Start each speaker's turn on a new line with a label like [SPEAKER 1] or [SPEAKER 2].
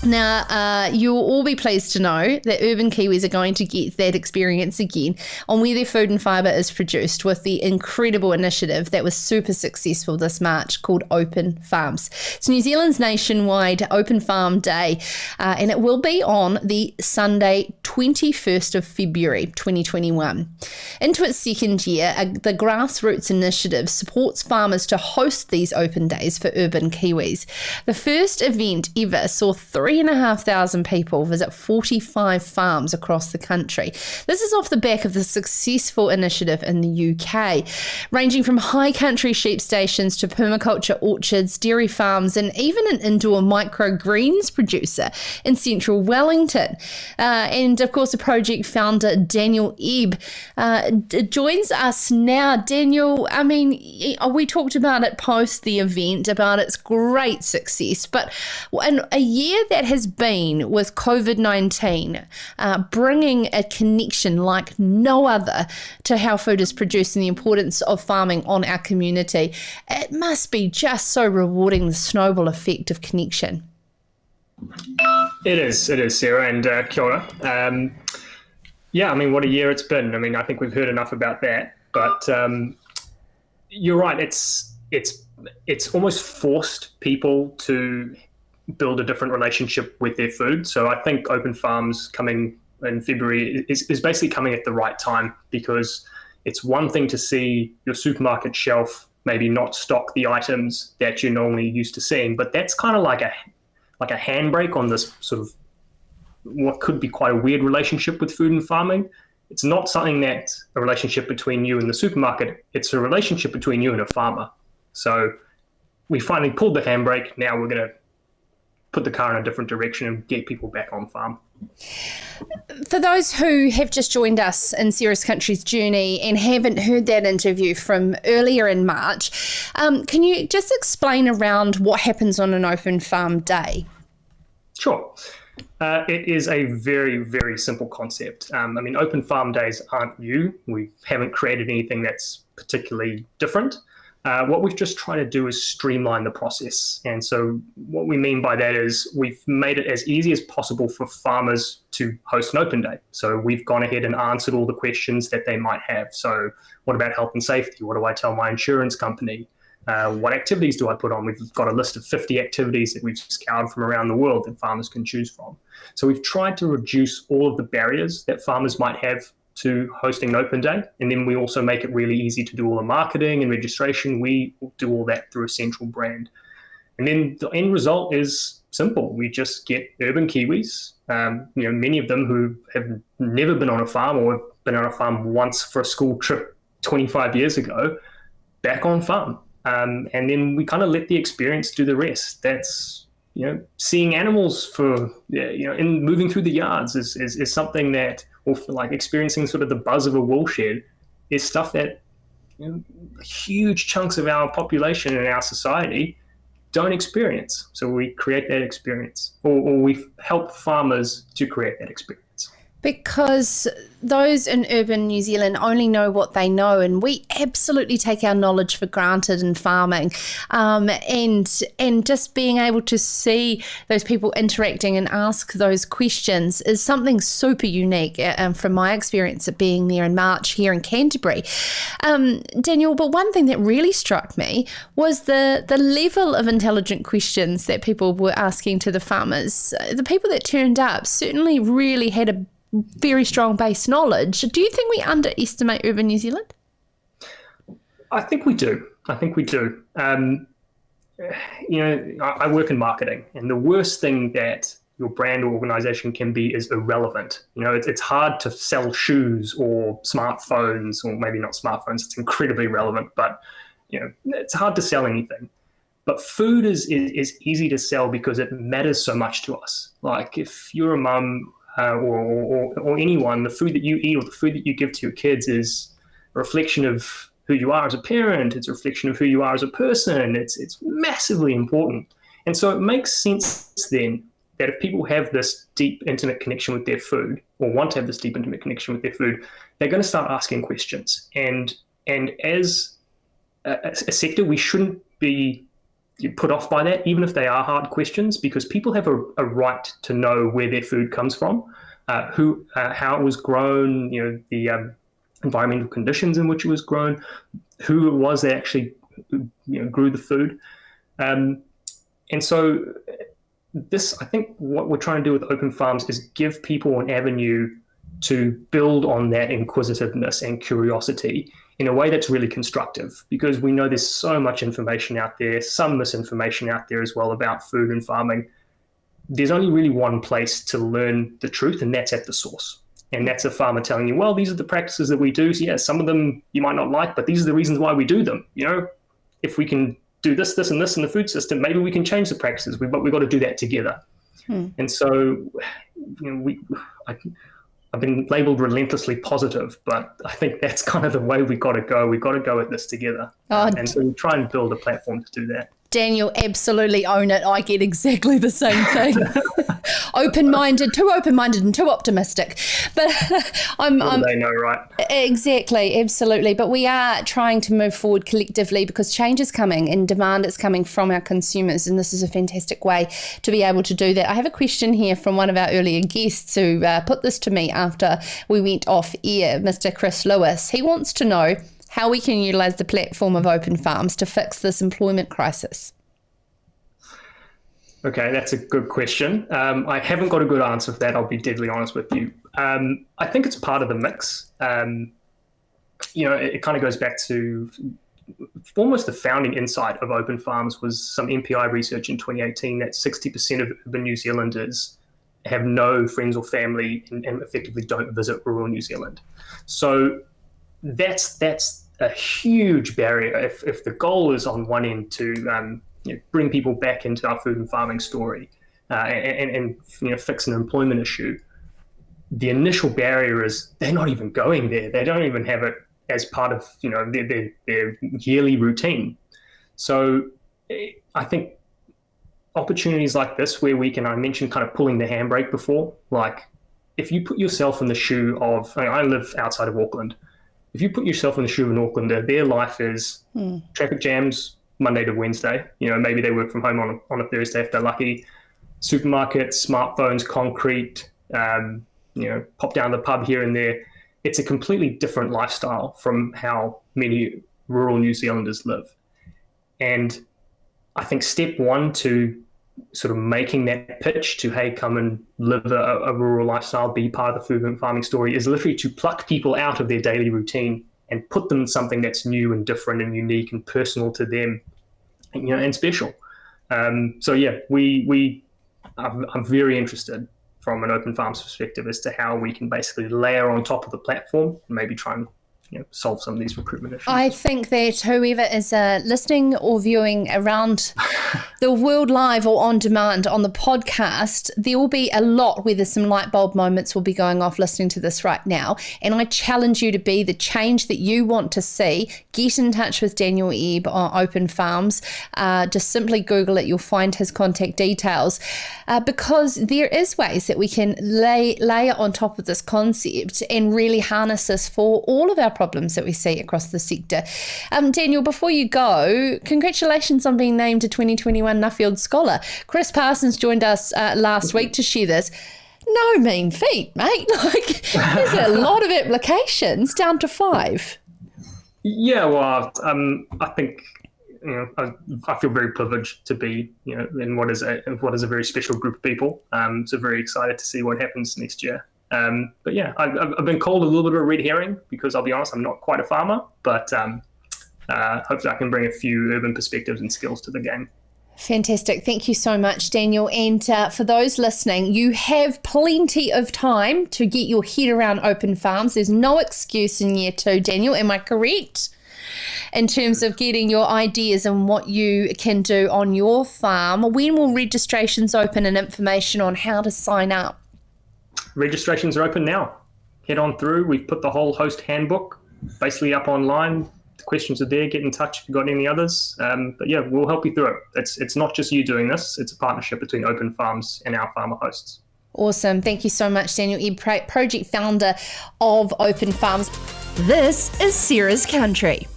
[SPEAKER 1] Now, you'll all be pleased to know that urban Kiwis are going to get that experience again on where their food and fibre is produced with the incredible initiative that was super successful this March called Open Farms. It's New Zealand's nationwide Open Farm Day, and it will be on the Sunday, 21st of February 2021. Into its second year, the Grassroots Initiative supports farmers to host these open days for urban Kiwis. The first event ever saw 3,500 people visit 45 farms across the country. This is off the back of the successful initiative in the UK, ranging from high country sheep stations to permaculture orchards, dairy farms, and even an indoor microgreens producer in central Wellington. And of course, the project founder Daniel Ebb joins us now. Daniel, I mean, we talked about it post the event, about its great success, but in a year that has been with COVID-19, bringing a connection like no other to how food is produced and the importance of farming on our community, it must be just so rewarding, the snowball effect of connection.
[SPEAKER 2] It is, Sarah, and kia ora. Yeah, I mean, what a year it's been. I mean, I think we've heard enough about that, but you're right. It's almost forced people to build a different relationship with their food. So I think Open Farms coming in February is basically coming at the right time, because it's one thing to see your supermarket shelf maybe not stock the items that you're normally used to seeing, but that's kind of like a handbrake on this sort of what could be quite a weird relationship with food and farming. It's not something that's a relationship between you and the supermarket. It's a relationship between you and a farmer. So we finally pulled the handbrake. Now we're going to put the car in a different direction and get people back on farm.
[SPEAKER 1] For those who have just joined us in Sarah's Country's journey and haven't heard that interview from earlier in March, can you just explain around what happens on an open farm day?
[SPEAKER 2] Sure. It is a very, very simple concept. I mean, open farm days aren't new. We haven't created anything that's particularly different. What we've just tried to do is streamline the process. And so what we mean by that is we've made it as easy as possible for farmers to host an open day. So we've gone ahead and answered all the questions that they might have. So what about health and safety? What do I tell my insurance company? What activities do I put on? We've got a list of 50 activities that we've scoured from around the world that farmers can choose from. So we've tried to reduce all of the barriers that farmers might have to hosting an open day. And then we also make it really easy to do all the marketing and registration. We do all that through a central brand. And then the end result is simple. We just get urban Kiwis, many of them who have never been on a farm or have been on a farm once for a school trip 25 years ago, back on farm. And then we kind of let the experience do the rest. That's, seeing animals in moving through the yards is something that, or like experiencing sort of the buzz of a wool shed, is stuff that huge chunks of our population and our society don't experience. So we create that experience, or we help farmers to create that experience.
[SPEAKER 1] Because those in urban New Zealand only know what they know, and we absolutely take our knowledge for granted in farming, and just being able to see those people interacting and ask those questions is something super unique from my experience of being there in March here in Canterbury. Daniel, but one thing that really struck me was the level of intelligent questions that people were asking to the farmers. The people that turned up certainly really had a very strong base knowledge. Do you think we underestimate urban New Zealand?
[SPEAKER 2] I think we do. I work in marketing, and the worst thing that your brand or organization can be is irrelevant. It's hard to sell shoes or smartphones, or maybe not smartphones. It's incredibly relevant, but it's hard to sell anything. But food is easy to sell because it matters so much to us. Like if you're a mum, or anyone, the food that you eat or the food that you give to your kids is a reflection of who you are as a parent. It's a reflection of who you are as a person. It's massively important. And so it makes sense then that if people have this deep, intimate connection with their food, or want to have this deep, intimate connection with their food, they're going to start asking questions. And as a sector, we shouldn't be put off by that, even if they are hard questions, because people have a right to know where their food comes from, how it was grown, the environmental conditions in which it was grown, who it was that actually grew the food. And so I think what we're trying to do with open farms is give people an avenue to build on that inquisitiveness and curiosity in a way that's really constructive, because we know there's so much information out there, some misinformation out there as well about food and farming. There's only really one place to learn the truth, and that's at the source. And that's a farmer telling you, well, these are the practices that we do. So yeah, some of them you might not like, but these are the reasons why we do them. If we can do this, this, and this in the food system, maybe we can change the practices, but we've got to do that together. And so I've been labeled relentlessly positive, but I think that's kind of the way we got to go. We've got to go at this together. And so we try and build a platform to do that.
[SPEAKER 1] Daniel, absolutely own it. I get exactly the same thing. Too open-minded and too optimistic. But
[SPEAKER 2] they know, right?
[SPEAKER 1] Exactly, absolutely. But we are trying to move forward collectively because change is coming and demand is coming from our consumers, and this is a fantastic way to be able to do that. I have a question here from one of our earlier guests who put this to me after we went off air, Mr. Chris Lewis. He wants to know how we can utilise the platform of Open Farms to fix this employment crisis.
[SPEAKER 2] Okay, that's a good question. I haven't got a good answer for that, I'll be deadly honest with you. I think it's part of the mix. It kind of goes back to almost the founding insight of Open Farms was some MPI research in 2018 that 60% of urban New Zealanders have no friends or family and effectively don't visit rural New Zealand. So that's a huge barrier. If the goal is on one end to bring people back into our food and farming story and fix an employment issue, the initial barrier is they're not even going there. They don't even have it as part of their yearly routine. So I think opportunities like this where I mentioned kind of pulling the handbrake before, like if you put yourself in the shoe of, I live outside of Auckland. If you put yourself in the shoe of an Aucklander, their life is traffic jams Monday to Wednesday. Maybe they work from home on a Thursday if they're lucky. Supermarkets, smartphones, concrete, pop down the pub here and there. It's a completely different lifestyle from how many rural New Zealanders live. And I think step one to sort of making that pitch to, hey, come and live a rural lifestyle, be part of the food and farming story, is literally to pluck people out of their daily routine and put them in something that's new and different and unique and personal to them, and special. I'm very interested from an Open Farms perspective as to how we can basically layer on top of the platform and maybe try and solve some of these recruitment issues.
[SPEAKER 1] I think that whoever is listening or viewing around the world live or on demand on the podcast, there will be a lot where there's some light bulb moments will be going off listening to this right now. And I challenge you to be the change that you want to see. Get in touch with Daniel Ebb on Open Farms. Just simply Google it. You'll find his contact details because there is ways that we can layer on top of this concept and really harness this for all of our problems that we see across the sector. Daniel, before you go, congratulations on being named a 2021 Nuffield Scholar. Chris Parsons joined us last week to share this. No mean feat, mate. There's a lot of applications, down to 5.
[SPEAKER 2] Yeah, well, I think I feel very privileged to be in what is a very special group of people. So very excited to see what happens next year. But yeah, I've been called a little bit of a red herring because I'll be honest, I'm not quite a farmer, but hopefully I can bring a few urban perspectives and skills to the game.
[SPEAKER 1] Fantastic. Thank you so much, Daniel. And for those listening, you have plenty of time to get your head around Open Farms. There's no excuse in year 2, Daniel. Am I correct? In terms of getting your ideas and what you can do on your farm. When will registrations open and information on how to sign up?
[SPEAKER 2] Registrations are open now. Head on through. We've put the whole host handbook basically up online. The questions are there. Get in touch if you've got any others. But yeah, we'll help you through it. It's not just you doing this. It's a partnership between Open Farms and our farmer hosts.
[SPEAKER 1] Awesome. Thank you so much, Daniel Ebb, project founder of Open Farms.
[SPEAKER 3] This is Sarah's Country.